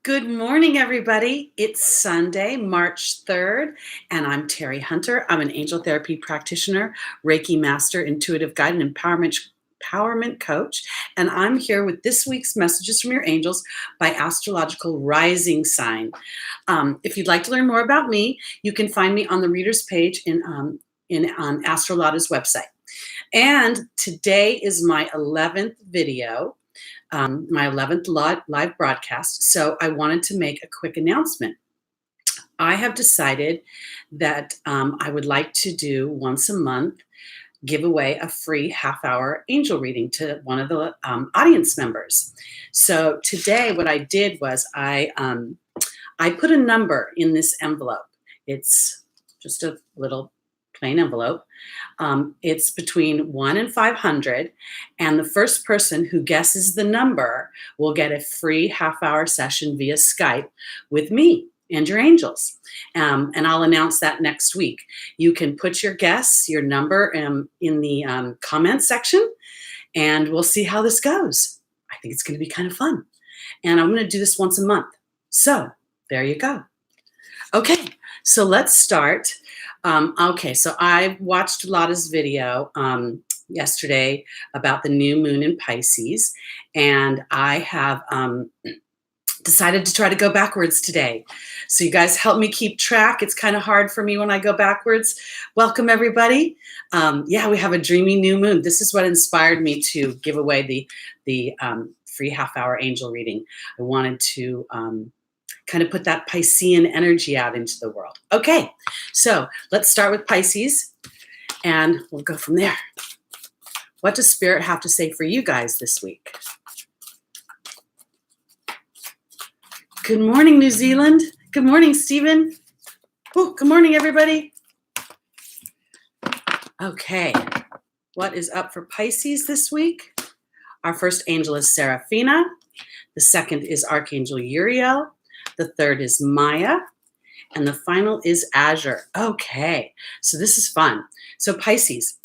Good morning, everybody. It's Sunday, March 3rd, and I'm Teri Hunter. I'm an angel therapy practitioner, Reiki master, intuitive guide, and empowerment coach. And I'm here with this week's messages from your angels by astrological rising sign. If you'd like to learn more about me, you can find me on the readers page on Astrolada's website. And today is my 11th video. My 11th live broadcast. So I wanted to make a quick announcement. I have decided that I would like to do once a month, give away a free half-hour angel reading to one of the audience members. So today what I did was I put a number in this envelope. It's just a little plain envelope. It's between 1 and 500, and the first person who guesses the number will get a free half-hour session via Skype with me and your angels. And I'll announce that next week. You can put your guess, your number in the comment section, and we'll see how this goes. I think it's going to be kind of fun. And I'm going to do this once a month. So there you go. Okay, so let's start. Okay, so I watched Lada's video yesterday about the new moon in Pisces, and I have decided to try to go backwards today. So you guys help me keep track. It's kind of hard for me when I go backwards. Welcome, everybody. Yeah, we have a dreamy new moon. This is what inspired me to give away the free half-hour angel reading. I wanted to kind of put that Piscean energy out into the world. Okay, so let's start with Pisces, and we'll go from there. What does Spirit have to say for you guys this week? Good morning, New Zealand. Good morning, Stephen. Oh, good morning, everybody. Okay, what is up for Pisces this week? Our first angel is Seraphina. The second is Archangel Uriel. The third is Maya, and the final is Azure. Okay, so this is fun. So Pisces,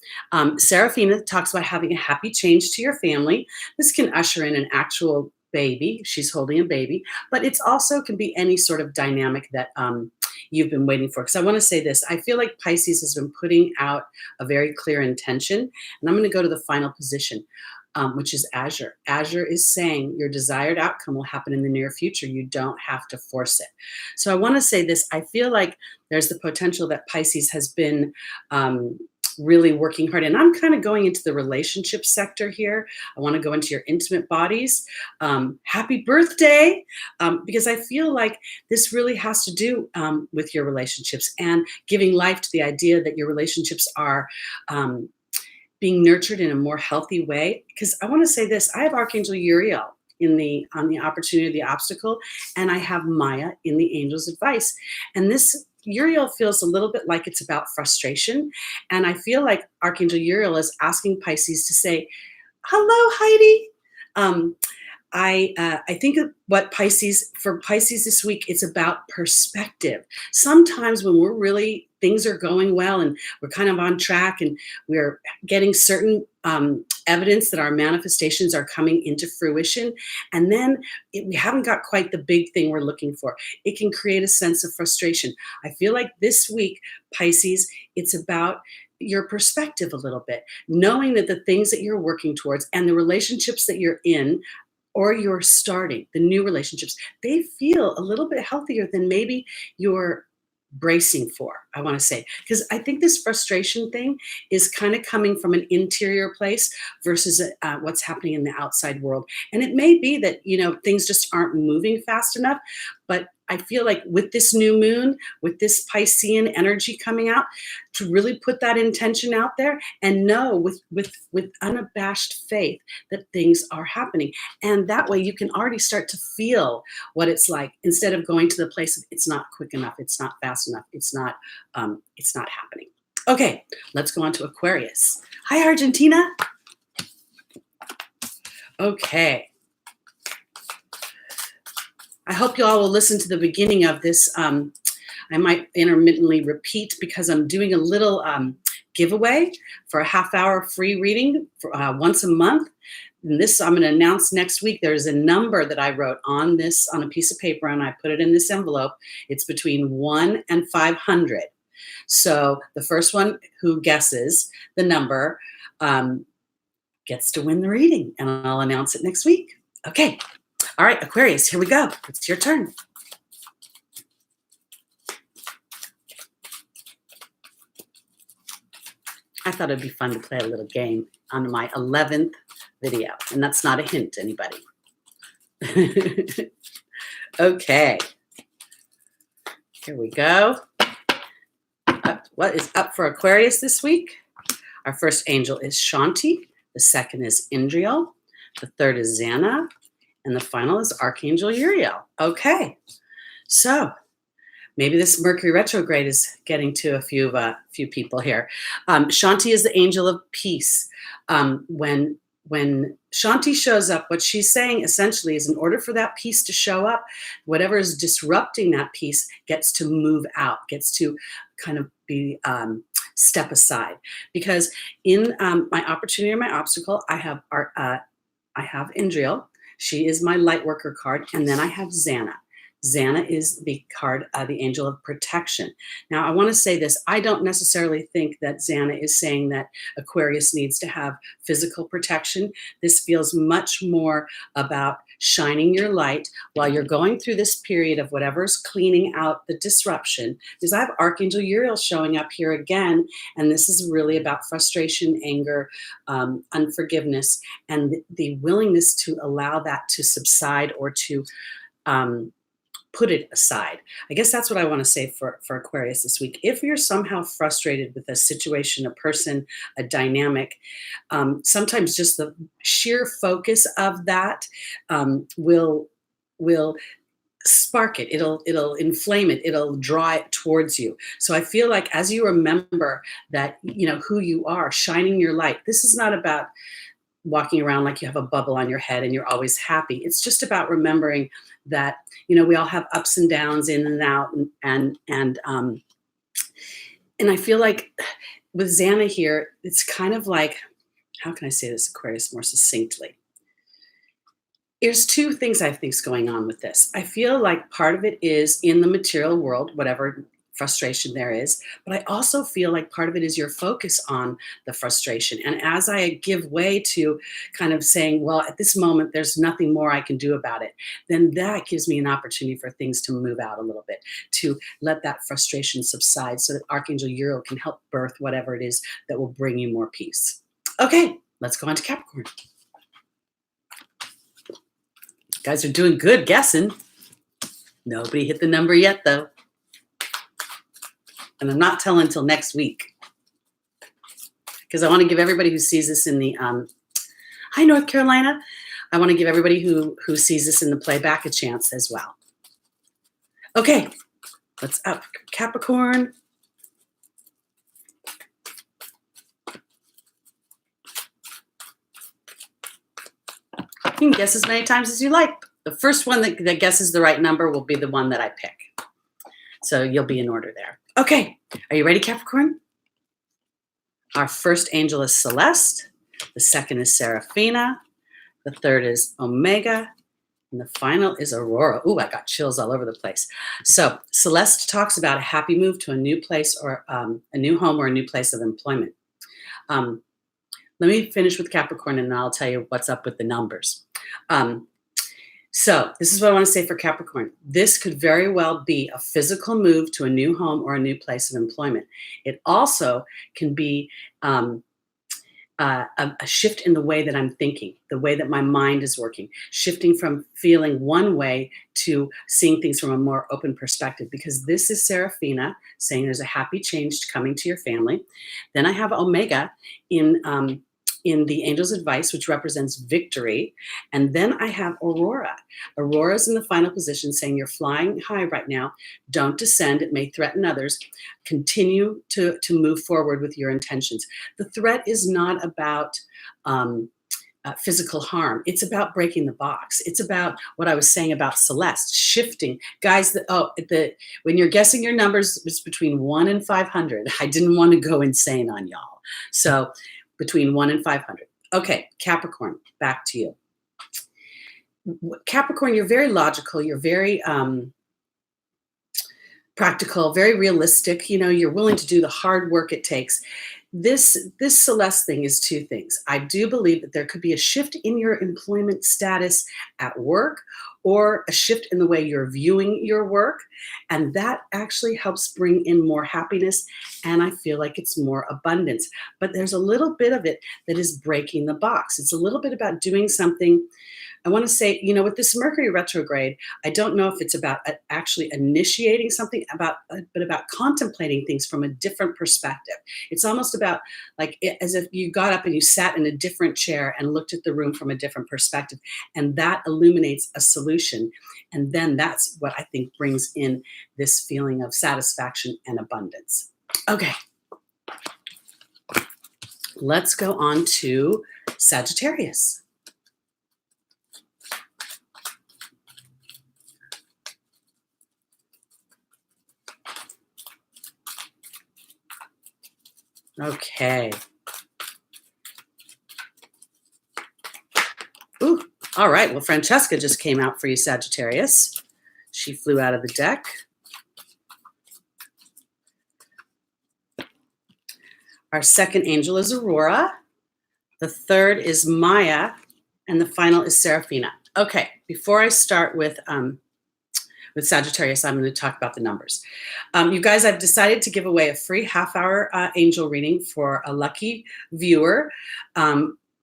Seraphina talks about having a happy change to your family. This can usher in an actual baby. She's holding a baby, but it's also can be any sort of dynamic that you've been waiting for. Because I want to say this, I feel like Pisces has been putting out a very clear intention, and I'm going to go to the final position. Which is Azure. Azure is saying your desired outcome will happen in the near future. You don't have to force it. So I want to say this. I feel like there's the potential that Pisces has been really working hard. And I'm kind of going into the relationship sector here. I want to go into your intimate bodies. Happy birthday. Because I feel like this really has to do with your relationships and giving life to the idea that your relationships are being nurtured in a more healthy way. Because I want to say this, I have Archangel Uriel on the opportunity, the obstacle, and I have Maya in the angel's advice. And this Uriel feels a little bit like it's about frustration. And I feel like Archangel Uriel is asking Pisces to say, hello, Heidi. I think what for Pisces this week, it's about perspective. Sometimes when things are going well and we're kind of on track and we're getting certain evidence that our manifestations are coming into fruition, and then we haven't got quite the big thing we're looking for, it can create a sense of frustration. I feel like this week, Pisces, it's about your perspective a little bit, knowing that the things that you're working towards and the relationships that you're in or you're starting, the new relationships, they feel a little bit healthier than maybe you're bracing for, I want to say. Because I think this frustration thing is kind of coming from an interior place versus what's happening in the outside world. And it may be that, things just aren't moving fast enough, but I feel like with this new moon, with this Piscean energy coming out, to really put that intention out there and know with unabashed faith that things are happening. And that way you can already start to feel what it's like instead of going to the place of it's not quick enough, it's not fast enough, it's not happening. Okay, let's go on to Aquarius. Hi, Argentina. Okay. I hope you all will listen to the beginning of this. I might intermittently repeat because I'm doing a little giveaway for a half-hour free reading for, once a month. this I'm going to announce next week. There's a number that I wrote on a piece of paper, and I put it in this envelope. It's between 1 and 500. So the first one who guesses the number gets to win the reading, and I'll announce it next week. Okay. All right, Aquarius, here we go. It's your turn. I thought it'd be fun to play a little game on my 11th video, and that's not a hint to anybody. Okay, here we go. What is up for Aquarius this week? Our first angel is Shanti. The second is Indriel. The third is Xana. And the final is Archangel Uriel. Okay, so maybe this Mercury retrograde is getting to a few people here. Shanti is the angel of peace. When Shanti shows up, what she's saying essentially is, in order for that peace to show up, whatever is disrupting that peace gets to move out, gets to kind of be step aside. Because in my opportunity or my obstacle, I have Indriel. She is my light worker card, and then I have Xana. Xana is the card, the angel of protection. Now, I want to say this. I don't necessarily think that Xana is saying that Aquarius needs to have physical protection. This feels much more about shining your light while you're going through this period of whatever's cleaning out the disruption. Because I have Archangel Uriel showing up here again, and this is really about frustration, anger, unforgiveness, and the willingness to allow that to subside or to put it aside. I guess that's what I want to say for Aquarius this week. If you're somehow frustrated with a situation, a person, a dynamic, sometimes just the sheer focus of that will spark it. It'll inflame it. It'll draw it towards you. So I feel like as you remember that, who you are, shining your light, this is not about walking around like you have a bubble on your head and you're always happy. It's just about remembering that, we all have ups and downs, in and out, and I feel like with Xana here, it's kind of like, how can I say this, Aquarius, more succinctly? There's two things I think is going on with this. I feel like part of it is in the material world, whatever frustration there is, but I also feel like part of it is your focus on the frustration. And as I give way to kind of saying, well, at this moment, there's nothing more I can do about it, then that gives me an opportunity for things to move out a little bit, to let that frustration subside so that Archangel Uriel can help birth whatever it is that will bring you more peace. Okay, let's go on to Capricorn. You guys are doing good guessing. Nobody hit the number yet, though. And I'm not telling until next week, because I want to give everybody who sees this in the, hi, North Carolina. I want to give everybody who sees this in the playback a chance as well. Okay, what's up, Capricorn? You can guess as many times as you like. The first one that guesses the right number will be the one that I pick. So you'll be in order there. Okay, are you ready, Capricorn? Our first angel is Celeste. The second is Seraphina. The third is Omega. And the final is Aurora. Ooh, I got chills all over the place. So Celeste talks about a happy move to a new place or a new home or a new place of employment. Let me finish with Capricorn, and then I'll tell you what's up with the numbers. So this is what I want to say for Capricorn. This could very well be a physical move to a new home or a new place of employment. It also can be a shift in the way that I'm thinking, the way that my mind is working, shifting from feeling one way to seeing things from a more open perspective, because this is Seraphina saying there's a happy change coming to your family. Then I have Omega in the Angel's Advice, which represents victory. And then I have Aurora. Aurora's in the final position saying you're flying high right now. Don't descend. It may threaten others. Continue to move forward with your intentions. The threat is not about physical harm. It's about breaking the box. It's about what I was saying about Celeste, shifting. Guys, when you're guessing your numbers, it's between 1 and 500. I didn't want to go insane on y'all. So between 1 and 500. Okay, Capricorn, back to you. Capricorn, you're very logical. You're very practical, very realistic. You know, you're willing to do the hard work it takes. This Celeste thing is two things. I do believe that there could be a shift in your employment status at work, or a shift in the way you're viewing your work. And that actually helps bring in more happiness. And I feel like it's more abundance. But there's a little bit of it that is breaking the box. It's a little bit about doing something. I want to say, you know, with this Mercury retrograde, I don't know if it's about actually initiating something, but about contemplating things from a different perspective. It's almost about like as if you got up and you sat in a different chair and looked at the room from a different perspective, and that illuminates a solution. And then that's what I think brings in this feeling of satisfaction and abundance. Okay. Let's go on to Sagittarius. Okay. Ooh, all right. Well, Francesca just came out for you, Sagittarius. She flew out of the deck. Our second angel is Aurora. The third is Maya. And the final is Seraphina. Okay, before I start with Sagittarius, I'm going to talk about the numbers. You guys, I've decided to give away a free half-hour angel reading for a lucky viewer.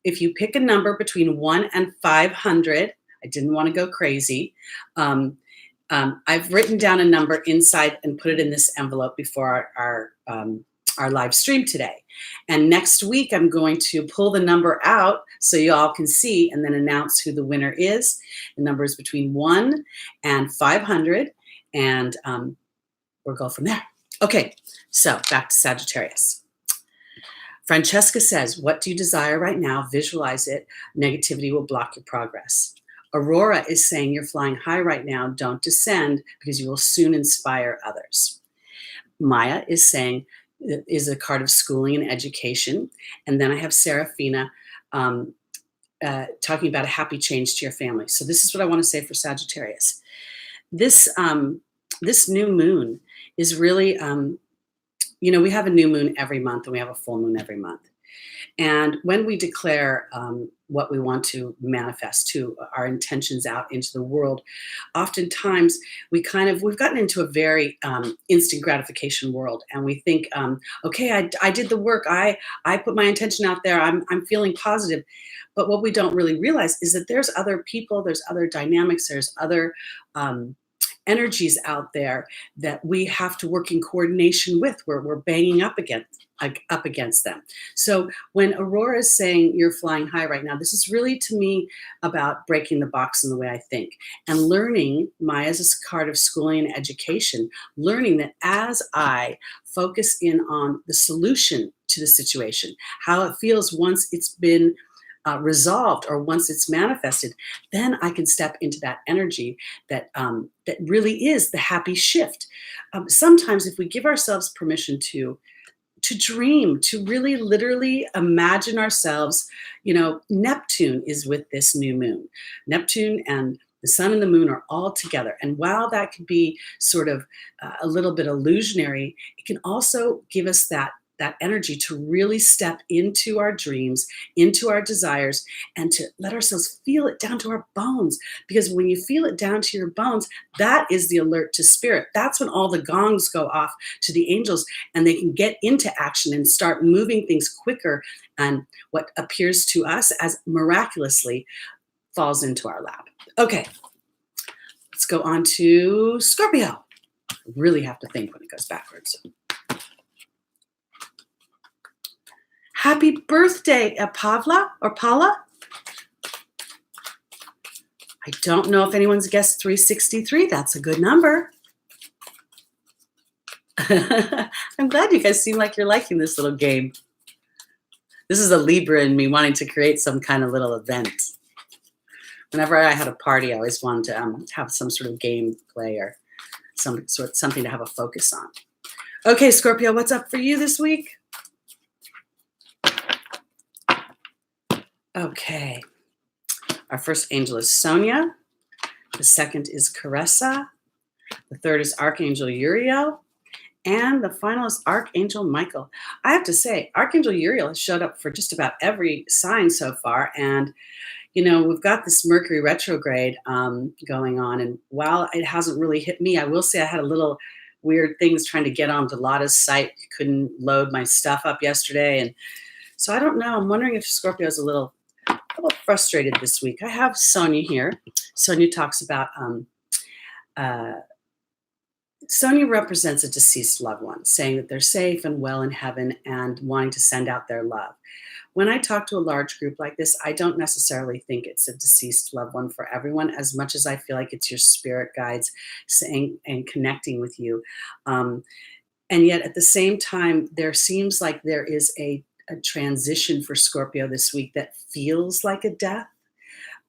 If you pick a number between 1 and 500, I didn't want to go crazy. I've written down a number inside and put it in this envelope before our live stream today. And next week, I'm going to pull the number out so you all can see and then announce who the winner is. The number is between 1 and 500, and we'll go from there. Okay, so back to Sagittarius. Francesca says, what do you desire right now? Visualize it. Negativity will block your progress. Aurora is saying you're flying high right now. Don't descend because you will soon inspire others. Maya is saying, is a card of schooling and education. And then I have Seraphina talking about a happy change to your family. So this is what I want to say for Sagittarius. This new moon is really, you know, we have a new moon every month and we have a full moon every month. And when we declare what we want to manifest to our intentions out into the world, oftentimes we've gotten into a very instant gratification world, and we think, okay, I did the work, I put my intention out there, I'm feeling positive. But what we don't really realize is that there's other people, there's other dynamics, there's other energies out there that we have to work in coordination with, where we're banging up against them. So when Aurora is saying you're flying high right now, this is really, to me, about breaking the box in the way I think and learning. Maya's a card of schooling and education, learning that as I focus in on the solution to the situation, how it feels once it's been resolved or once it's manifested, then I can step into that energy that really is the happy shift. Sometimes if we give ourselves permission to dream, to really literally imagine ourselves, you know, Neptune is with this new moon. Neptune and the sun and the moon are all together. And while that could be sort of a little bit illusionary, it can also give us that energy to really step into our dreams, into our desires, and to let ourselves feel it down to our bones. Because when you feel it down to your bones, that is the alert to spirit. That's when all the gongs go off to the angels and they can get into action and start moving things quicker. And what appears to us as miraculously falls into our lap. Okay, let's go on to Scorpio. I really have to think when it goes backwards. Happy birthday, Paula. I don't know if anyone's guessed 363. That's a good number. I'm glad you guys seem like you're liking this little game. This is a Libra in me wanting to create some kind of little event. Whenever I had a party, I always wanted to have some sort of game play or something to have a focus on. Okay, Scorpio, what's up for you this week? Okay. Our first angel is Sonia. The second is Caressa. The third is Archangel Uriel. And the final is Archangel Michael. I have to say, Archangel Uriel has showed up for just about every sign so far. And, we've got this Mercury retrograde going on. And while it hasn't really hit me, I will say I had a little weird things trying to get onto Lotta's site. Couldn't load my stuff up yesterday. And so I don't know. I'm wondering if Scorpio is a little frustrated this week. I have Sonia here. Sonia talks about Sonia represents a deceased loved one, saying that they're safe and well in heaven and wanting to send out their love. When I talk to a large group like this, I don't necessarily think it's a deceased loved one for everyone, as much as I feel like it's your spirit guides saying and connecting with you. And yet at the same time, there seems like there is a transition for Scorpio this week that feels like a death.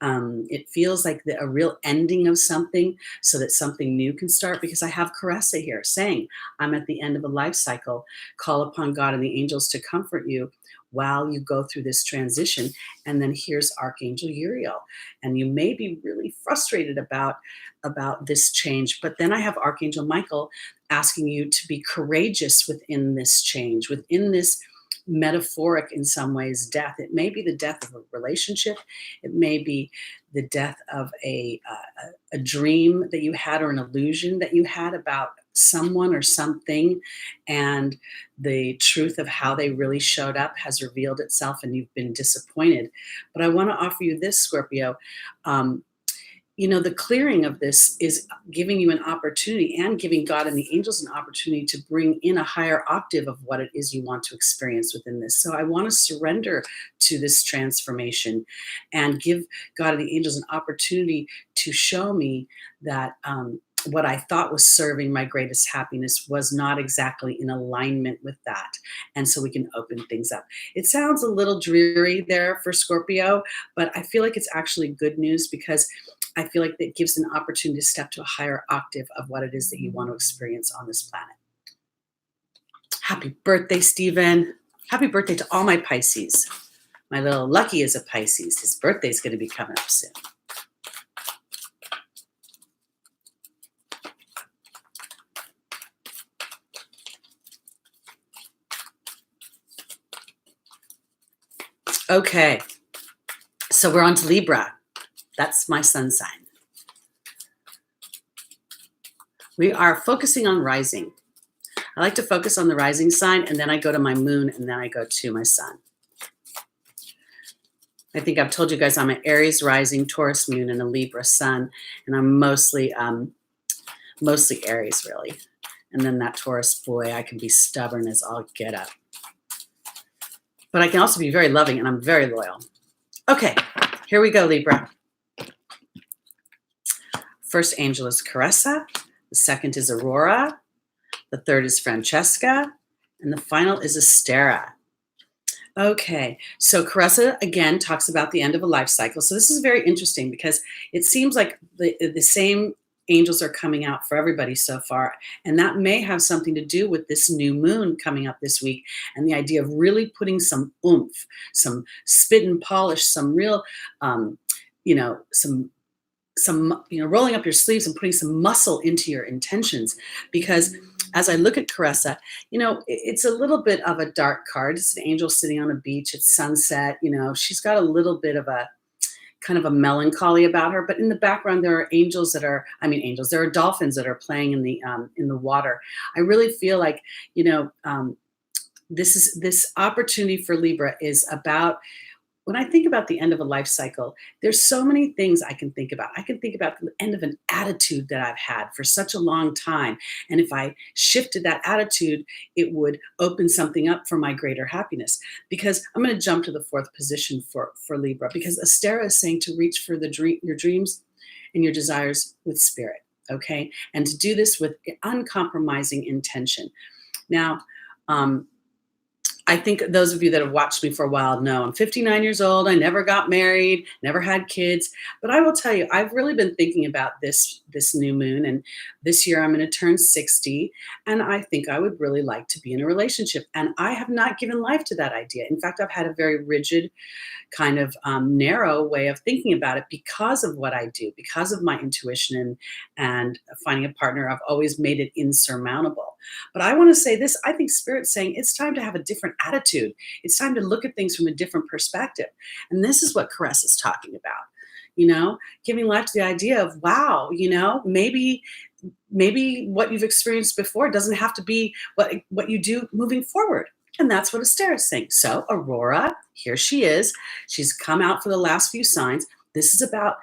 It feels like a real ending of something so that something new can start, because I have Caressa here saying, I'm at the end of a life cycle. Call upon God and the angels to comfort you while you go through this transition. And then here's Archangel Uriel. And you may be really frustrated about this change. But then I have Archangel Michael asking you to be courageous within this change, within this metaphoric, in some ways, death. It may be the death of a relationship. It may be the death of a dream that you had, or an illusion that you had about someone or something, and the truth of how they really showed up has revealed itself and you've been disappointed. But I want to offer you this, Scorpio. The clearing of this is giving you an opportunity, and giving God and the angels an opportunity to bring in a higher octave of what it is you want to experience within this. So I want to surrender to this transformation and give God and the angels an opportunity to show me that what I thought was serving my greatest happiness was not exactly in alignment with that. And so we can open things up. It sounds a little dreary there for Scorpio, but I feel like it's actually good news, because I feel like that gives an opportunity to step to a higher octave of what it is that you want to experience on this planet. Happy birthday, Stephen. Happy birthday to all my Pisces. My little Lucky is a Pisces. His birthday is going to be coming up soon. Okay, so we're on to Libra. That's my sun sign. We are focusing on rising. I like to focus on the rising sign, and then I go to my moon, and then I go to my sun. I think I've told you guys I'm an Aries rising, Taurus moon, and a Libra sun, and I'm mostly Aries, really. And then that Taurus boy, I can be stubborn as all get up. But I can also be very loving, and I'm very loyal. Okay, here we go, Libra. First angel is Caressa. The second is Aurora. The third is Francesca. And the final is Estera. Okay, so Caressa, again, talks about the end of a life cycle. So this is very interesting, because it seems like the same angels are coming out for everybody so far. And that may have something to do with this new moon coming up this week, and the idea of really putting some oomph, some spit and polish, some real, rolling up your sleeves and putting some muscle into your intentions. Because as I look at Caressa, it's a little bit of a dark card. It's an angel sitting on a beach. It's sunset. She's got a little bit of a kind of a melancholy about her, but in the background there are there are dolphins that are playing in the water. I really feel like this opportunity for Libra is about, when I think about the end of a life cycle, there's so many things I can think about. I can think about the end of an attitude that I've had for such a long time. And if I shifted that attitude, it would open something up for my greater happiness. Because I'm going to jump to the fourth position for Libra, because Estera is saying to reach for your dreams and your desires with spirit, okay? And to do this with uncompromising intention. Now, I think those of you that have watched me for a while know I'm 59 years old. I never got married, never had kids. But I will tell you, I've really been thinking about this new moon. And this year I'm going to turn 60. And I think I would really like to be in a relationship. And I have not given life to that idea. In fact, I've had a very rigid, kind of narrow way of thinking about it because of what I do, because of my intuition and finding a partner. I've always made it insurmountable. But I want to say this, I think Spirit's saying it's time to have a different attitude. It's time to look at things from a different perspective. And this is what Caress is talking about, giving life to the idea of, wow, maybe what you've experienced before doesn't have to be what you do moving forward. And that's what Assert is saying. So Aurora, here she is. She's come out for the last few signs. This is about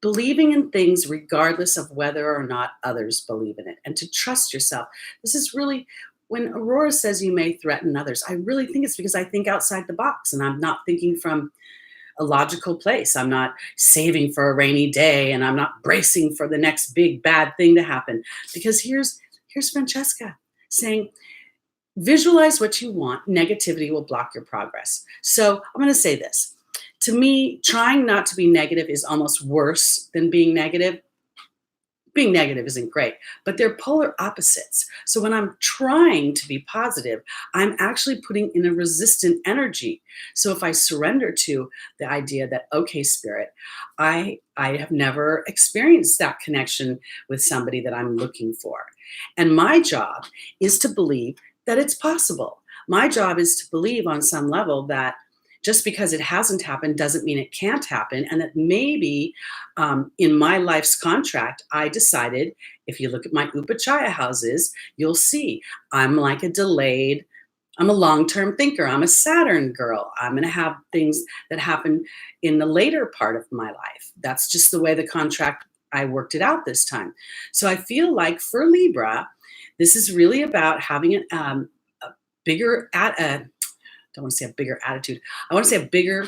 believing in things regardless of whether or not others believe in it, and to trust yourself. This is really, when Aurora says you may threaten others, I really think it's because I think outside the box and I'm not thinking from a logical place. I'm not saving for a rainy day and I'm not bracing for the next big bad thing to happen. Because here's Francesca saying, visualize what you want. Negativity will block your progress. So I'm going to say this. To me, trying not to be negative is almost worse than being negative. Being negative isn't great, but they're polar opposites. So when I'm trying to be positive, I'm actually putting in a resistant energy. So if I surrender to the idea that, okay, Spirit, I have never experienced that connection with somebody that I'm looking for. And my job is to believe that it's possible. My job is to believe on some level that just because it hasn't happened doesn't mean it can't happen. And that maybe in my life's contract, I decided, if you look at my Upachaya houses, you'll see I'm like I'm a long-term thinker. I'm a Saturn girl. I'm going to have things that happen in the later part of my life. That's just the way the contract, I worked it out this time. So I feel like for Libra, this is really about having a bigger, I don't want to say a bigger attitude. I want to say a bigger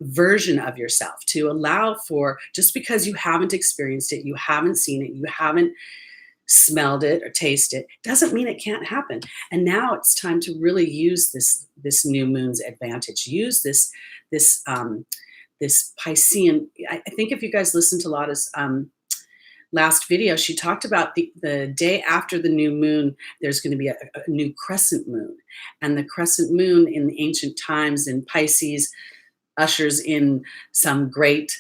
version of yourself, to allow for, just because you haven't experienced it, you haven't seen it, you haven't smelled it or tasted it, doesn't mean it can't happen. And now it's time to really use this new moon's advantage. Use this Piscean. I think if you guys listen to Lotta's last video, she talked about the day after the new moon, there's going to be a new crescent moon. And the crescent moon in the ancient times in Pisces ushers in some great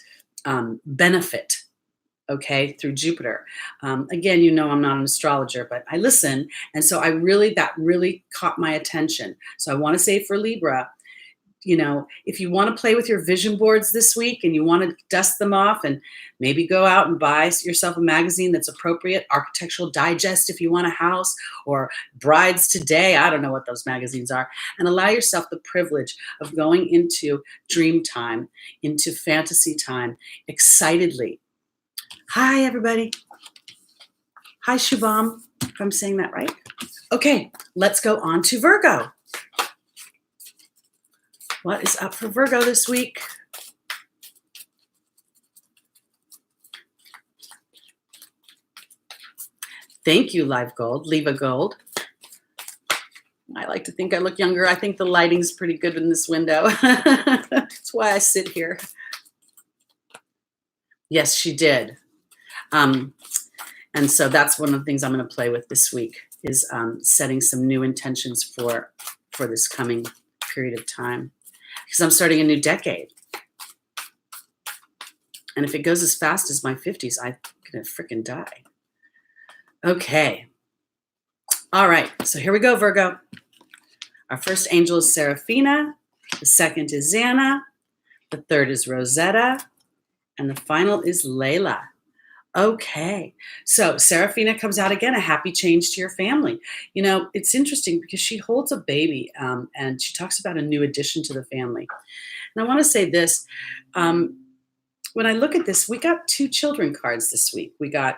benefit, okay, through Jupiter. Again, I'm not an astrologer, but I listen. And so that really caught my attention. So I want to say for Libra, if you want to play with your vision boards this week and you want to dust them off and maybe go out and buy yourself a magazine that's appropriate, Architectural Digest if you want a house, or Brides Today, I don't know what those magazines are, and allow yourself the privilege of going into dream time, into fantasy time, excitedly. Hi, everybody. Hi, Shubham, if I'm saying that right. Okay, let's go on to Virgo. What is up for Virgo this week? Thank you, Live Gold, Leva Gold. I like to think I look younger. I think the lighting's pretty good in this window. That's why I sit here. Yes, she did. And so that's one of the things I'm going to play with this week, is setting some new intentions for this coming period of time. Because I'm starting a new decade. And if it goes as fast as my 50s, I'm going to freaking die. Okay. All right. So here we go, Virgo. Our first angel is Seraphina. The second is Xana. The third is Rosetta. And the final is Layla. Okay. So Seraphina comes out again, a happy change to your family. It's interesting because she holds a baby and she talks about a new addition to the family. And I want to say this. When I look at this, we got 2 children cards this week. We got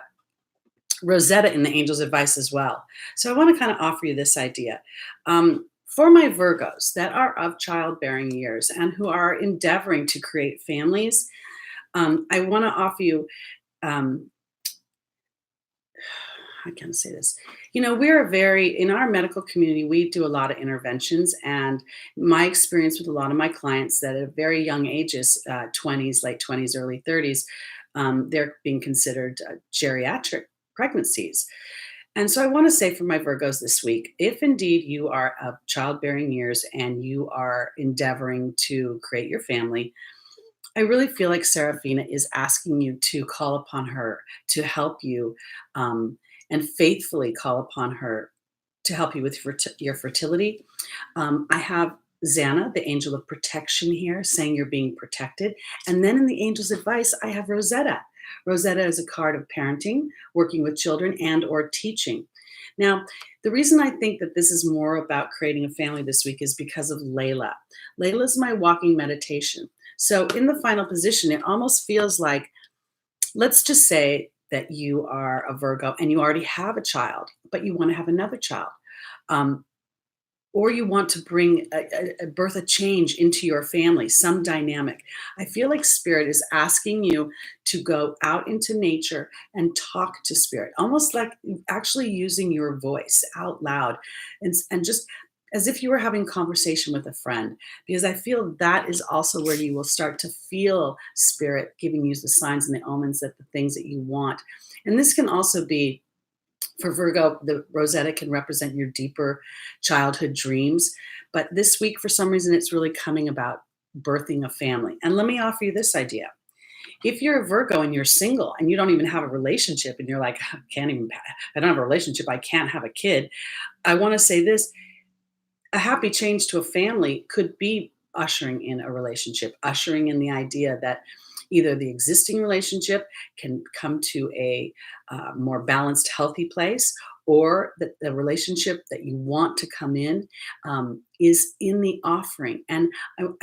Rosetta in the Angel's Advice as well. So I want to kind of offer you this idea. For my Virgos that are of childbearing years and who are endeavoring to create families, I want to offer you, how can I say this? We're in our medical community, we do a lot of interventions. And my experience with a lot of my clients that at very young ages, 20s, late 20s, early 30s, they're being considered geriatric pregnancies. And so I want to say for my Virgos this week, if indeed you are of childbearing years and you are endeavoring to create your family, I really feel like Serafina is asking you to call upon her to help you, and faithfully call upon her to help you with your fertility. I have Xana, the angel of protection here, saying you're being protected. And then in the angel's advice, I have Rosetta. Rosetta is a card of parenting, working with children, and or teaching. Now, the reason I think that this is more about creating a family this week is because of Layla. Layla is my walking meditation. So in the final position, it almost feels like, let's just say that you are a Virgo and you already have a child, but you want to have another child. Or you want to bring birth a change into your family, some dynamic. I feel like Spirit is asking you to go out into nature and talk to Spirit, almost like actually using your voice out loud, and just as if you were having conversation with a friend, because I feel that is also where you will start to feel Spirit giving you the signs and the omens that the things that you want. And this can also be, for Virgo, the Rosetta can represent your deeper childhood dreams. But this week, for some reason, it's really coming about birthing a family. And let me offer you this idea. If you're a Virgo and you're single and you don't even have a relationship and you're like, I don't have a relationship, I can't have a kid. I want to say this, a happy change to a family could be ushering in a relationship, ushering in the idea that either the existing relationship can come to a more balanced, healthy place, or that the relationship that you want to come in is in the offering. And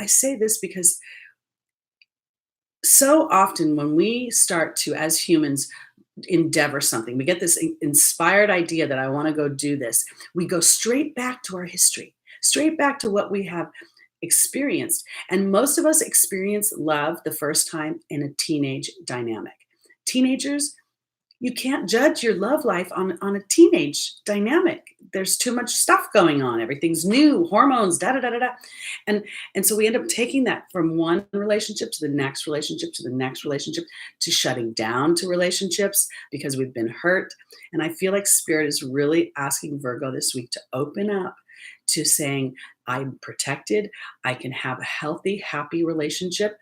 I say this because so often when we start to, as humans, endeavor something, we get this inspired idea that I want to go do this. We go straight back to our history, straight back to what we have experienced. And most of us experience love the first time in a teenage dynamic. Teenagers, you can't judge your love life on a teenage dynamic. There's too much stuff going on. Everything's new, hormones, da da da da da. And so we end up taking that from one relationship to the next relationship to the next relationship, to shutting down to relationships because we've been hurt. And I feel like Spirit is really asking Virgo this week to open up to saying, I'm protected. I can have a healthy, happy relationship,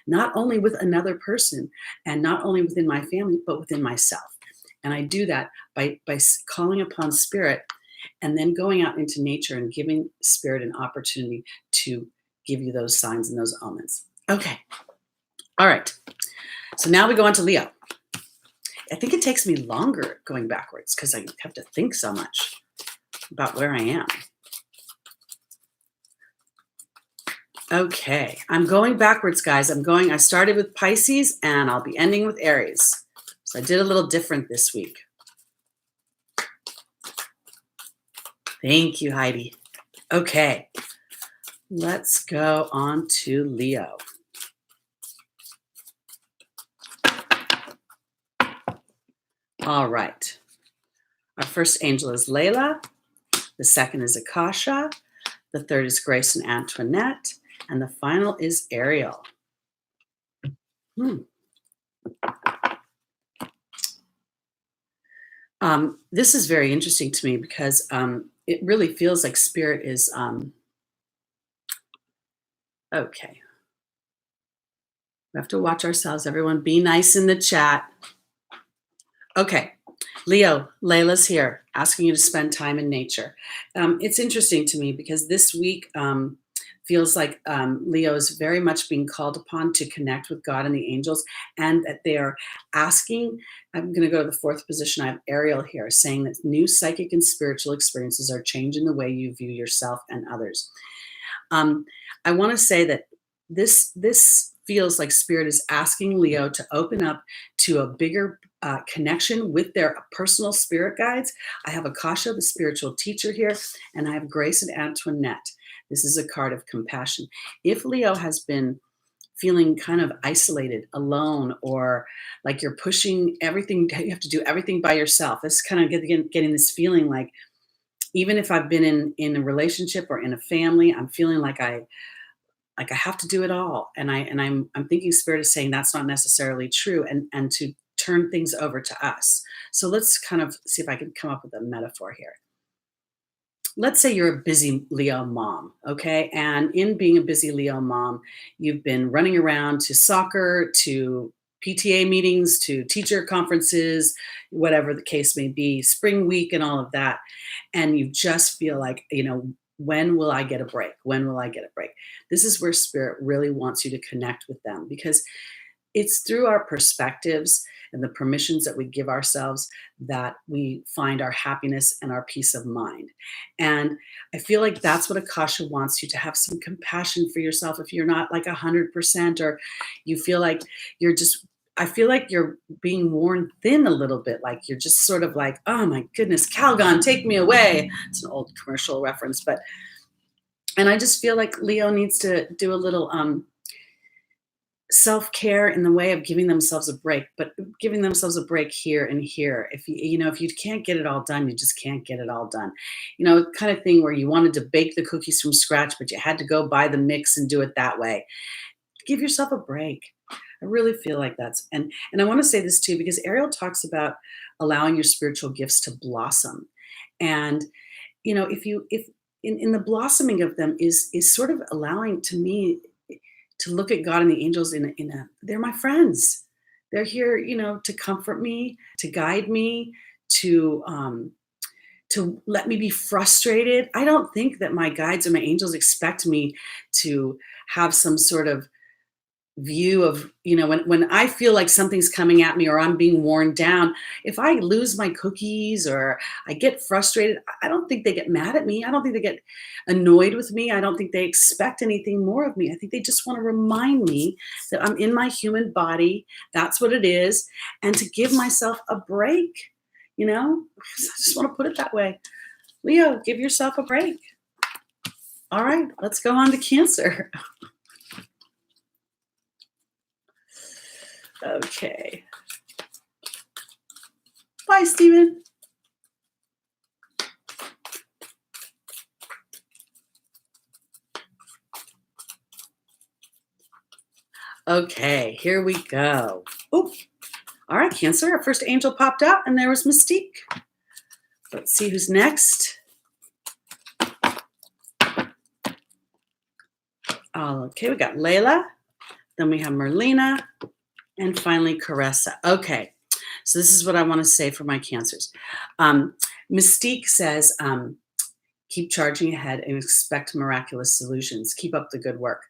not only with another person and not only within my family, but within myself. And I do that by calling upon Spirit and then going out into nature and giving Spirit an opportunity to give you those signs and those omens. Okay. All right. So now we go on to Leo. I think it takes me longer going backwards because I have to think so much about where I am. Okay, I'm going backwards, guys. I started with Pisces and I'll be ending with Aries. So I did a little different this week. Thank you, Heidi. Okay, let's go on to Leo. All right. Our first angel is Layla. The second is Akasha. The third is Grace and Antoinette. And the final is Ariel. This is very interesting to me because it really feels like Spirit is, okay. We have to watch ourselves, everyone. Be nice in the chat. Okay. Leo, Layla's here, asking you to spend time in nature. It's interesting to me because this week feels like Leo is very much being called upon to connect with God and the angels, and that they are asking, I'm going to go to the fourth position. I have Ariel here saying that new psychic and spiritual experiences are changing the way you view yourself and others. I want to say that this feels like Spirit is asking Leo to open up to a bigger connection with their personal spirit guides. I have Akasha, the spiritual teacher here, and I have Grace and Antoinette. This is a card of compassion. If Leo has been feeling kind of isolated, alone, or like you're pushing everything. You have to do everything by yourself. It's kind of getting this feeling like, even if I've been in a relationship or in a family, I'm feeling like I have to do it all. And I'm thinking Spirit is saying that's not necessarily true, and to turn things over to us. So let's kind of see if I can come up with a metaphor here. Let's say you're a busy Leo mom, okay? And in being a busy Leo mom, you've been running around to soccer, to PTA meetings, to teacher conferences, whatever the case may be, spring week and all of that. And you just feel like, when will I get a break? When will I get a break? This is where Spirit really wants you to connect with them, because it's through our perspectives and the permissions that we give ourselves that we find our happiness and our peace of mind. And I feel like that's what Akasha wants you to have, some compassion for yourself. If you're not like 100%, or you feel like I feel like you're being worn thin a little bit. Like you're just sort of like, oh my goodness, Calgon, take me away. It's an old commercial reference, and I just feel like Leo needs to do a little, self-care in the way of giving themselves a break, but giving themselves a break here and here. If if you can't get it all done, you just can't get it all done. Kind of thing where you wanted to bake the cookies from scratch, but you had to go buy the mix and do it that way. Give yourself a break. I really feel like and I want to say this too, because Ariel talks about allowing your spiritual gifts to blossom. And, if in the blossoming of them is sort of allowing, to me, to look at God and the angels they're my friends. They're here, to comfort me, to guide me, to let me be frustrated. I don't think that my guides or my angels expect me to have some sort of view of, when I feel like something's coming at me or I'm being worn down. If I lose my cookies or I get frustrated, I don't think they get mad at me. I don't think they get annoyed with me. I don't think they expect anything more of me. I think they just want to remind me that I'm in my human body. That's what it is. And to give myself a break, I just want to put it that way. Leo, give yourself a break. All right, let's go on to Cancer. Okay. Bye, Stephen. Okay, here we go. Oh, all right, Cancer. Our first angel popped out, and there was Mystique. Let's see who's next. Okay, we got Layla. Then we have Merlina. And finally, Caressa. Okay, so this is what I want to say for my Cancers. Mystique says, keep charging ahead and expect miraculous solutions. Keep up the good work.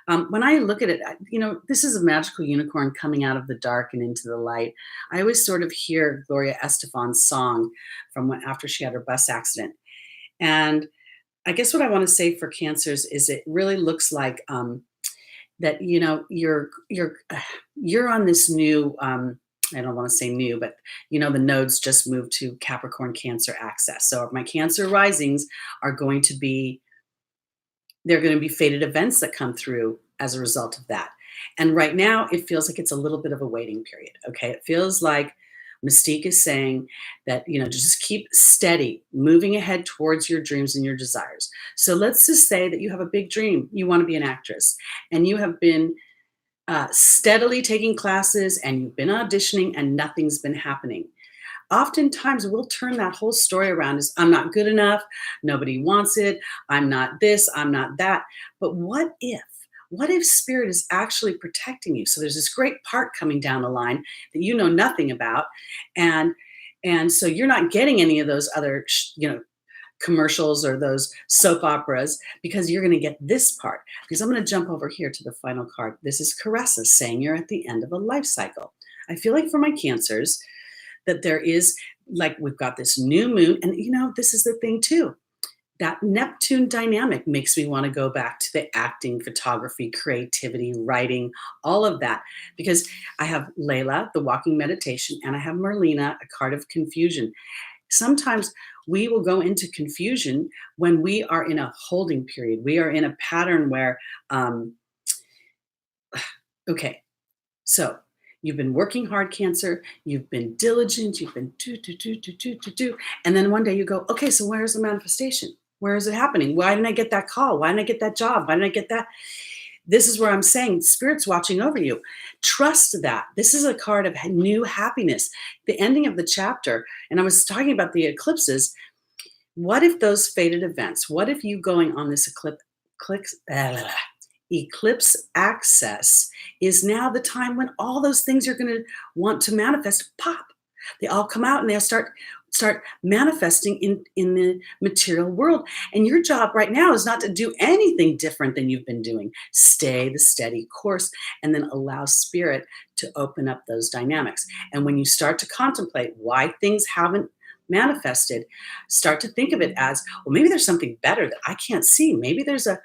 When I look at it, this is a magical unicorn coming out of the dark and into the light. I always sort of hear Gloria Estefan's song from after she had her bus accident. And I guess what I want to say for Cancers is it really looks like that you're on this new, I don't want to say new, but the nodes just moved to Capricorn Cancer axis. So my Cancer risings are going to be fated events that come through as a result of that. And right now it feels like it's a little bit of a waiting period. Okay. It feels like Mystique is saying that, just keep steady, moving ahead towards your dreams and your desires. So let's just say that you have a big dream. You want to be an actress, and you have been steadily taking classes, and you've been auditioning, and nothing's been happening. Oftentimes we'll turn that whole story around as, I'm not good enough, nobody wants it, I'm not this, I'm not that. But what if Spirit is actually protecting you? So there's this great part coming down the line that you know nothing about, and so you're not getting any of those other commercials or those soap operas, because you're going to get this part. Because I'm going to jump over here to the final card. This is Caressa saying you're at the end of a life cycle. I feel like for my Cancers that there is, like, we've got this new moon, and this is the thing too. That Neptune dynamic makes me want to go back to the acting, photography, creativity, writing, all of that. Because I have Layla, the walking meditation, and I have Merlina, a card of confusion. Sometimes we will go into confusion when we are in a holding period. We are in a pattern where Okay, so you've been working hard, Cancer. You've been diligent. You've been do. And then one day you go, okay, so where's the manifestation? Where is it happening? Why didn't I get that call? Why didn't I get that job? Why didn't I get that? This is where I'm saying Spirit's watching over you. Trust that. This is a card of new happiness. The ending of the chapter, and I was talking about the eclipses. What if those faded events? What if you going on this eclipse access is now the time when all those things you're going to want to manifest pop? They all come out and they'll start manifesting in the material world. And your job right now is not to do anything different than you've been doing. Stay the steady course and then allow Spirit to open up those dynamics. And when you start to contemplate why things haven't manifested, start to think of it as, well, maybe there's something better that I can't see. Maybe there's a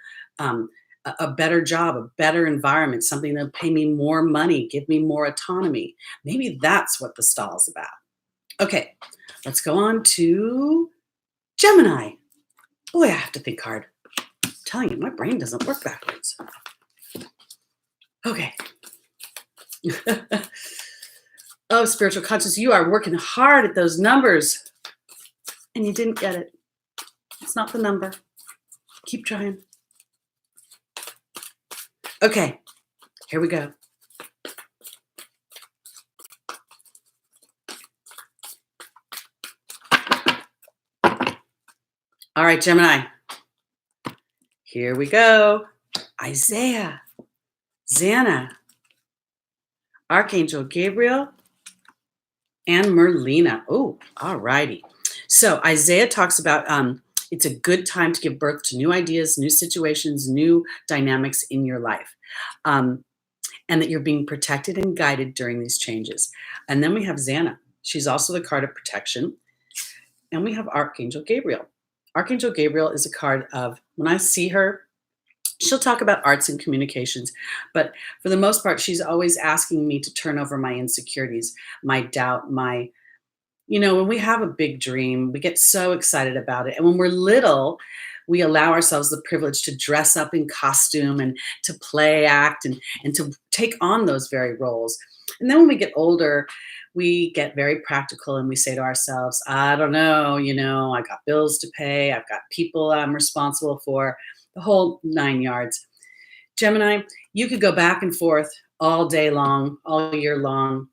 better job, a better environment, something that'll pay me more money, give me more autonomy. Maybe that's what the stall is about. Okay, let's go on to Gemini. Boy, I have to think hard. I'm telling you, my brain doesn't work backwards. Okay. Oh, spiritual conscious, you are working hard at those numbers. And you didn't get it. It's not the number. Keep trying. Okay, here we go. All right, Gemini. Here we go. Isaiah, Xana, Archangel Gabriel, and Merlina. Oh, all righty. So Isaiah talks about it's a good time to give birth to new ideas, new situations, new dynamics in your life. And that you're being protected and guided during these changes. And then we have Xana. She's also the card of protection. And we have Archangel Gabriel. Archangel Gabriel is a card of, when I see her, she'll talk about arts and communications, but for the most part, she's always asking me to turn over my insecurities, my doubt, my, when we have a big dream, we get so excited about it. And when we're little, we allow ourselves the privilege to dress up in costume and to play act and to take on those very roles. And then when we get older, we get very practical and we say to ourselves, I don't know, I got bills to pay. I've got people I'm responsible for, the whole 9 yards. Gemini, you could go back and forth all day long, all year long,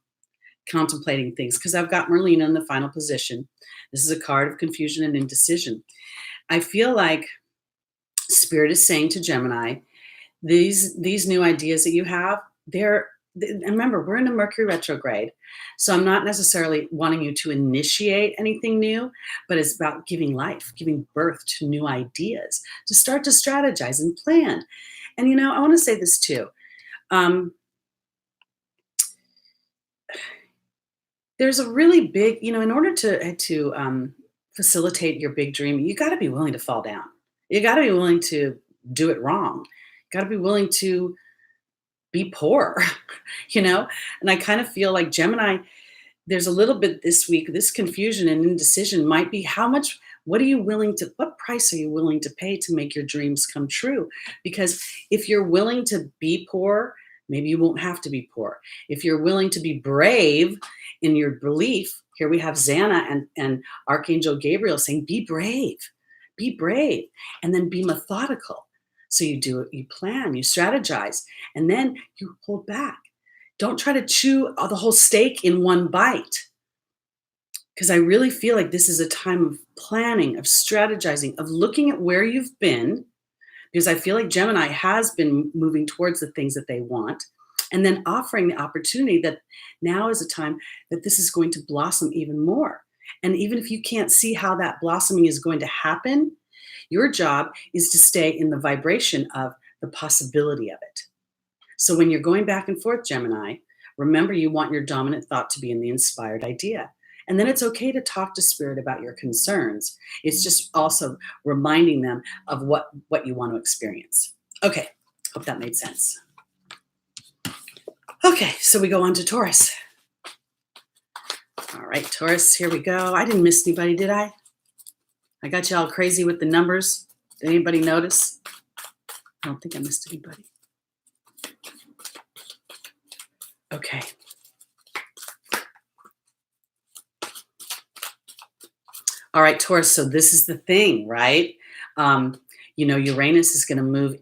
contemplating things, because I've got Merlina in the final position. This is a card of confusion and indecision. I feel like Spirit is saying to Gemini, these new ideas that you have, and remember, we're in a Mercury retrograde, so I'm not necessarily wanting you to initiate anything new, but it's about giving life, giving birth to new ideas, to start to strategize and plan. And, I want to say this too. There's a really big, in order to facilitate your big dream, you got to be willing to fall down. You got to be willing to do it wrong. You got to be willing to be poor, and I kind of feel like Gemini, there's a little bit this week, this confusion and indecision might be what price are you willing to pay to make your dreams come true? Because if you're willing to be poor, maybe you won't have to be poor. If you're willing to be brave in your belief, here we have Xana and Archangel Gabriel saying, be brave, and then be methodical. So you do it, you plan, you strategize, and then you hold back. Don't try to chew the whole steak in one bite. Because I really feel like this is a time of planning, of strategizing, of looking at where you've been, because I feel like Gemini has been moving towards the things that they want, and then offering the opportunity that now is a time that this is going to blossom even more. And even if you can't see how that blossoming is going to happen, your job is to stay in the vibration of the possibility of it. So when you're going back and forth, Gemini, remember you want your dominant thought to be in the inspired idea. And then it's okay to talk to Spirit about your concerns. It's just also reminding them of what you want to experience. Okay, hope that made sense. Okay, so we go on to Taurus. All right, Taurus, here we go. I didn't miss anybody, did I? I got you all crazy with the numbers. Did anybody notice? I don't think I missed anybody. Okay. All right, Taurus. So this is the thing, right? Uranus is going to move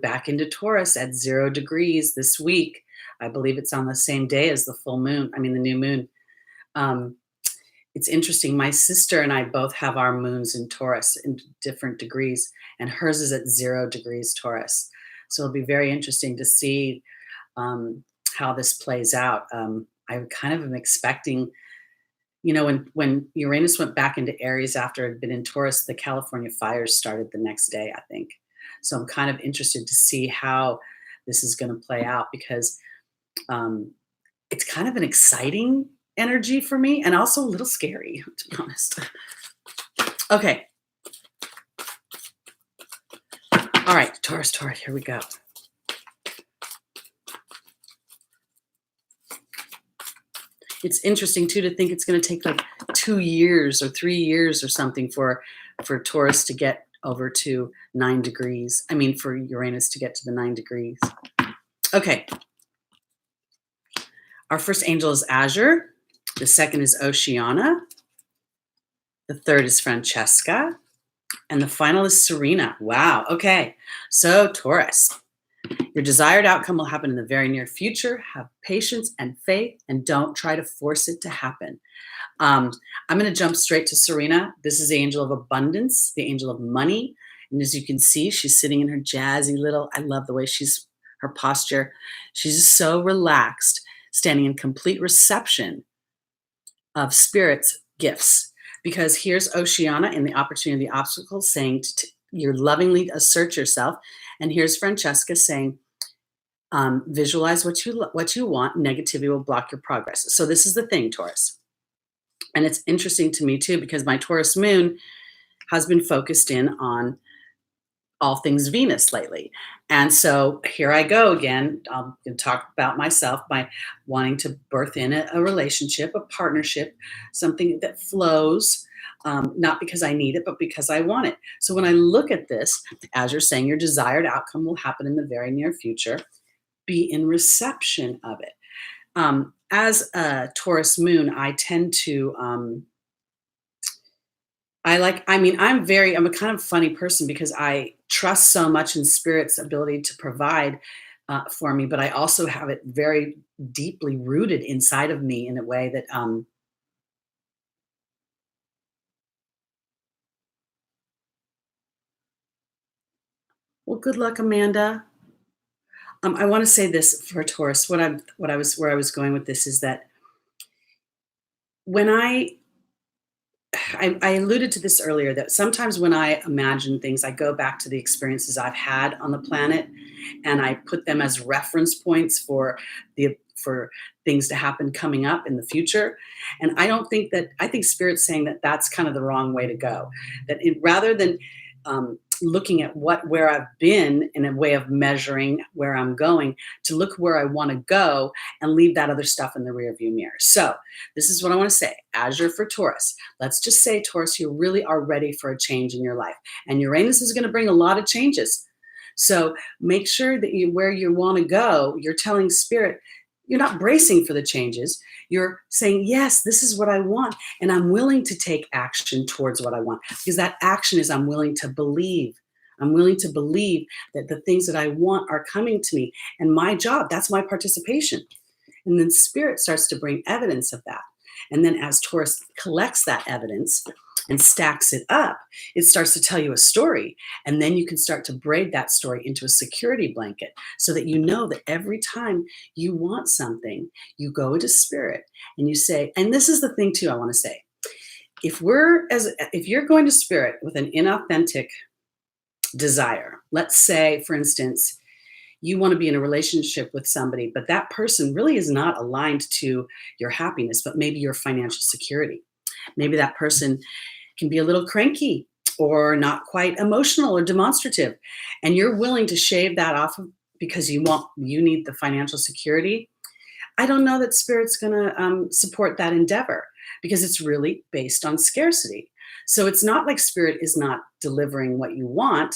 back into Taurus at 0 degrees this week. I believe it's on the same day as the full moon. I mean, the new moon. Um, it's interesting. My sister and I both have our moons in Taurus in different degrees, and hers is at 0 degrees Taurus. So it'll be very interesting to see how this plays out. I kind of am expecting, when Uranus went back into Aries after it had been in Taurus, the California fires started the next day, I think. So I'm kind of interested to see how this is going to play out, because it's kind of an exciting energy for me and also a little scary, to be honest. Okay. All right, Taurus, here we go. It's interesting too to think it's going to take like 2 years or 3 years or something for Taurus to get over to 9 degrees. I mean, for Uranus to get to the 9 degrees. Okay. Our first angel is Azure. The second is Oceana. The third is Francesca. And the final is Serena. Wow. Okay. So Taurus, your desired outcome will happen in the very near future. Have patience and faith, and don't try to force it to happen. I'm going to jump straight to Serena. This is the angel of abundance, the angel of money. And as you can see, she's sitting in her jazzy little, I love the way her posture. She's just so relaxed, standing in complete reception of Spirit's gifts. Because here's Oceana in the opportunity, the obstacles, saying you're lovingly assert yourself. And here's Francesca saying, visualize what you want. Negativity will block your progress. So this is the thing, Taurus. And it's interesting to me too, because my Taurus moon has been focused in on all things Venus lately. And so here I go again. I'll talk about myself by wanting to birth in a relationship, a partnership, something that flows, not because I need it, but because I want it. So when I look at this, as you're saying, your desired outcome will happen in the very near future. Be in reception of it. As a Taurus moon, I tend to, I'm a kind of funny person, because I trust so much in Spirit's ability to provide for me, but I also have it very deeply rooted inside of me in a way that, well, good luck, Amanda. I want to say this for Taurus. Where I was going with this is that when I alluded to this earlier, that sometimes when I imagine things, I go back to the experiences I've had on the planet, and I put them as reference points for things to happen coming up in the future. And I think Spirit's saying that that's kind of the wrong way to go. That rather than looking at where I've been in a way of measuring where I'm going, to look where I want to go and leave that other stuff in the rearview mirror. So this is what I want to say. Azure for Taurus. Let's just say, Taurus, you really are ready for a change in your life. And Uranus is going to bring a lot of changes. So make sure that where you want to go, you're telling Spirit, you're not bracing for the changes. You're saying, yes, this is what I want. And I'm willing to take action towards what I want. Because that action is, I'm willing to believe. I'm willing to believe that the things that I want are coming to me. And my job, that's my participation. And then Spirit starts to bring evidence of that. And then as Taurus collects that evidence and stacks it up, it starts to tell you a story. And then you can start to braid that story into a security blanket, so that you know that every time you want something, you go to Spirit and you say, and this is the thing too, I want to say, if you're going to Spirit with an inauthentic desire, let's say, for instance, you want to be in a relationship with somebody, but that person really is not aligned to your happiness, but maybe your financial security. Maybe that person can be a little cranky or not quite emotional or demonstrative, and you're willing to shave that off because you need the financial security. I don't know that Spirit's going to support that endeavor, because it's really based on scarcity. So it's not like Spirit is not delivering what you want.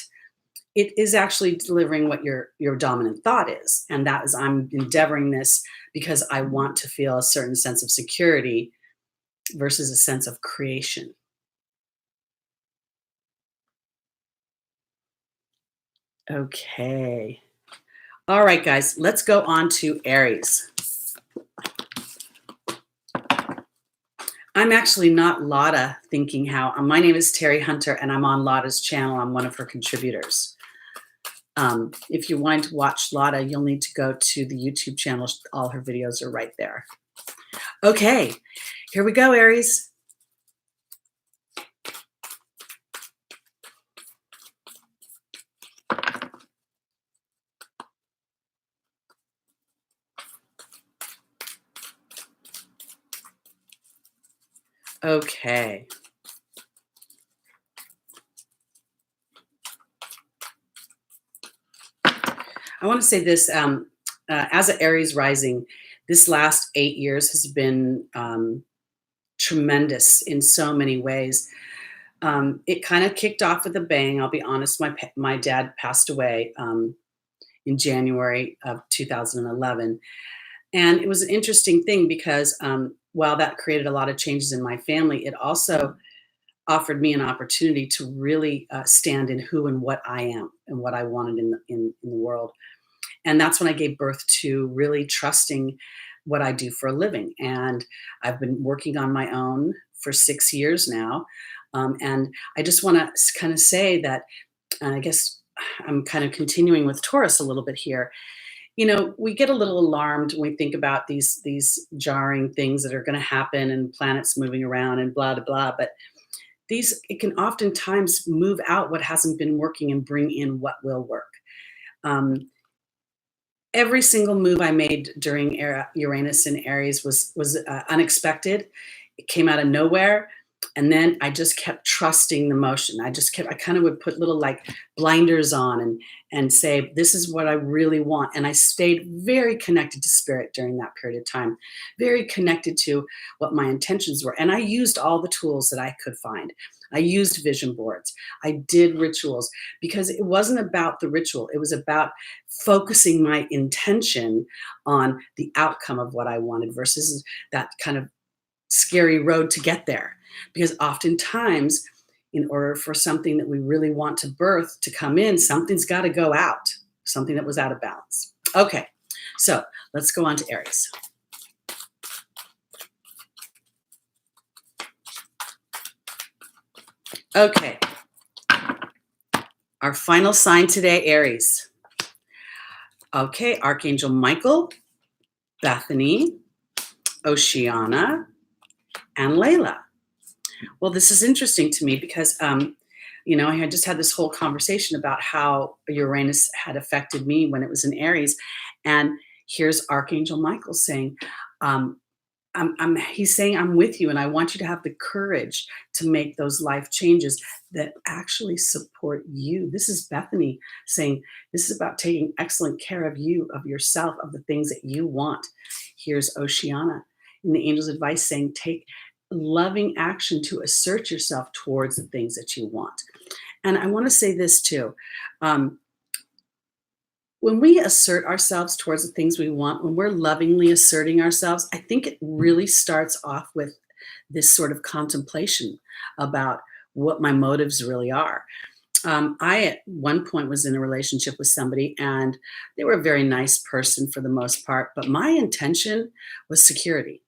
it is actually delivering what your dominant thought is. And that is, I'm endeavoring this because I want to feel a certain sense of security versus a sense of creation. Okay. All right, guys, let's go on to Aries. I'm actually not Lotta thinking how. My name is Teri Hunter, and I'm on Lotta's channel. I'm one of her contributors. If you want to watch Lotta, you'll need to go to the YouTube channel. All her videos are right there. Okay, here we go, Aries. Okay. I want to say this, as an Aries rising, this last 8 years has been tremendous in so many ways. It kind of kicked off with a bang. I'll be honest, my dad passed away in January of 2011. And it was an interesting thing because while that created a lot of changes in my family, it also offered me an opportunity to really stand in who and what I am and what I wanted in the world. And that's when I gave birth to really trusting what I do for a living. And I've been working on my own for 6 years now. And I just want to kind of say that, and I guess I'm kind of continuing with Taurus a little bit here. You know, we get a little alarmed when we think about these jarring things that are going to happen and planets moving around and blah, blah, blah. But it can oftentimes move out what hasn't been working and bring in what will work. Every single move I made during Uranus and Aries was unexpected. It came out of nowhere. And then I just kept trusting the motion. I kind of would put little like blinders on and say, this is what I really want. And I stayed very connected to spirit during that period of time, very connected to what my intentions were. And I used all the tools that I could find. I used vision boards. I did rituals because it wasn't about the ritual. It was about focusing my intention on the outcome of what I wanted versus that kind of scary road to get there. Because oftentimes, in order for something that we really want to birth to come in, something's got to go out, something that was out of balance. Okay, so let's go on to Aries. Okay, our final sign today, Aries. Okay, Archangel Michael, Bethany, Oceana, and Layla. Well, this is interesting to me because, you know, I had just had this whole conversation about how Uranus had affected me when it was in Aries. And here's Archangel Michael saying, he's saying, I'm with you and I want you to have the courage to make those life changes that actually support you. This is Bethany saying, this is about taking excellent care of you, of yourself, of the things that you want. Here's Oceana in the angel's advice saying, take loving action to assert yourself towards the things that you want. And I want to say this too. When we assert ourselves towards the things we want, when we're lovingly asserting ourselves, I think it really starts off with this sort of contemplation about what my motives really are. I, at one point, was in a relationship with somebody, and they were a very nice person for the most part, but my intention was security.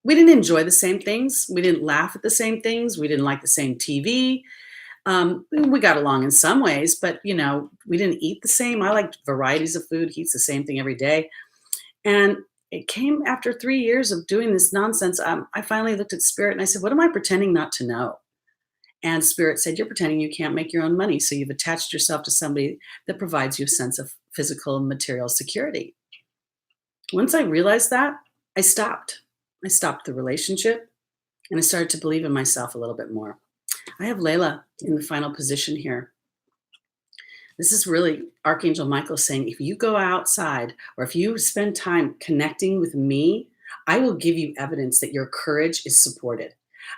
We didn't enjoy the same things. We didn't laugh at the same things. We didn't like the same TV. We got along in some ways, but, you know, we didn't eat the same. I liked varieties of food. He eats the same thing every day. And it came after 3 years of doing this nonsense. I finally looked at Spirit and I said, what am I pretending not to know? And Spirit said, you're pretending you can't make your own money. So you've attached yourself to somebody that provides you a sense of physical and material security. Once I realized that, I stopped. I stopped the relationship and I started to believe in myself a little bit more. I have Layla in the final position here. This is really Archangel Michael saying, if you go outside or if you spend time connecting with me, I will give you evidence that your courage is supported.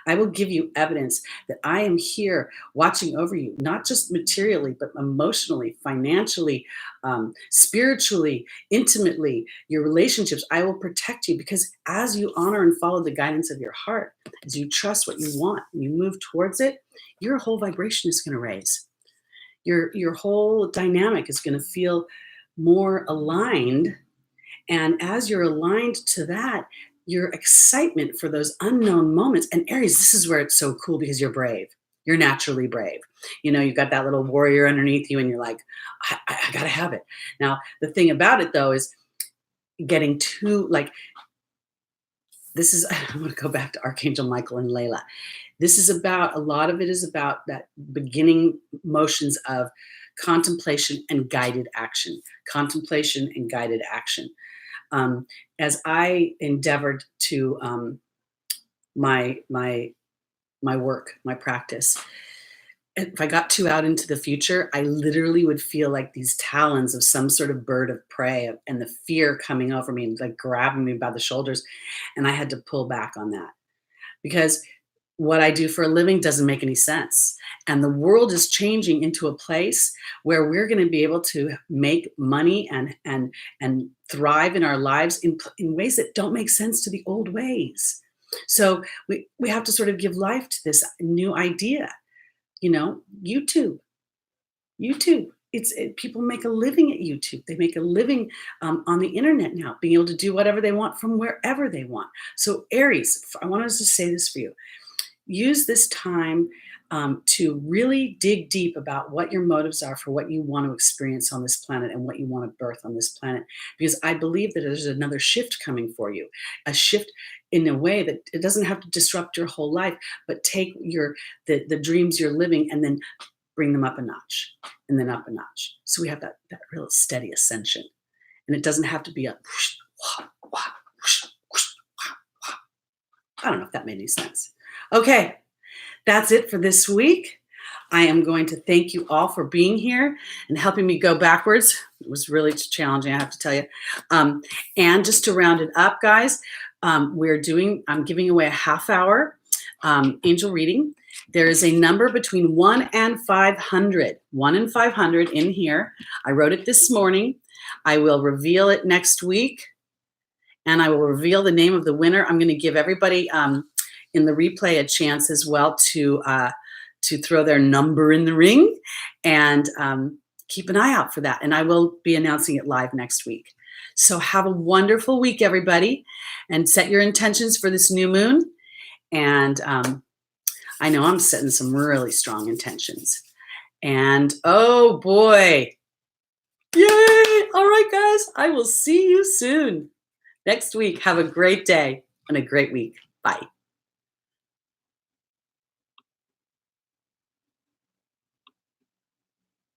I will give you evidence that I am here watching over you, not just materially, but emotionally, financially, spiritually, intimately, your relationships. I will protect you because as you honor and follow the guidance of your heart, as you trust what you want and you move towards it, your whole vibration is going to raise. Your whole dynamic is going to feel more aligned. And as you're aligned to that, your excitement for those unknown moments, and Aries, this is where it's so cool because you're brave. You're naturally brave. You know, you've got that little warrior underneath you and you're like, I got to have it. Now, the thing about it though is getting too like, this is, I'm going to go back to Archangel Michael and Layla. This is about, a lot of it is about that beginning motions of contemplation and guided action. Contemplation and guided action. As I endeavored to my work, my practice, if I got too out into the future, I literally would feel like these talons of some sort of bird of prey and the fear coming over me and like grabbing me by the shoulders. And I had to pull back on that because what I do for a living doesn't make any sense. And the world is changing into a place where we're going to be able to make money and thrive in our lives in ways that don't make sense to the old ways. So we have to sort of give life to this new idea. You know, YouTube. People make a living at YouTube. They make a living on the internet now, being able to do whatever they want from wherever they want. So Aries, I wanted to say this for you. Use this time to really dig deep about what your motives are for what you want to experience on this planet and what you want to birth on this planet. Because I believe that there's another shift coming for you, a shift in a way that it doesn't have to disrupt your whole life, but take the dreams you're living and then bring them up a notch and then up a notch. So we have that real steady ascension. And it doesn't have to be a whoosh, wah, wah, whoosh, whoosh, wah, wah. I don't know if that made any sense. Okay, that's it for this week. I am going to thank you all for being here and helping me go backwards. It was really challenging, I have to tell you. And just to round it up, guys, I'm giving away a half-hour angel reading. There is a number between 1 and 500. 1 and 500 in here. I wrote it this morning. I will reveal it next week, and I will reveal the name of the winner. I'm going to give everybody in the replay a chance as well to throw their number in the ring, and keep an eye out for that. And I will be announcing it live next week. So have a wonderful week, everybody, and set your intentions for this new moon. And I know I'm setting some really strong intentions. And oh boy, yay! All right, guys, I will see you soon next week. Have a great day and a great week. Bye.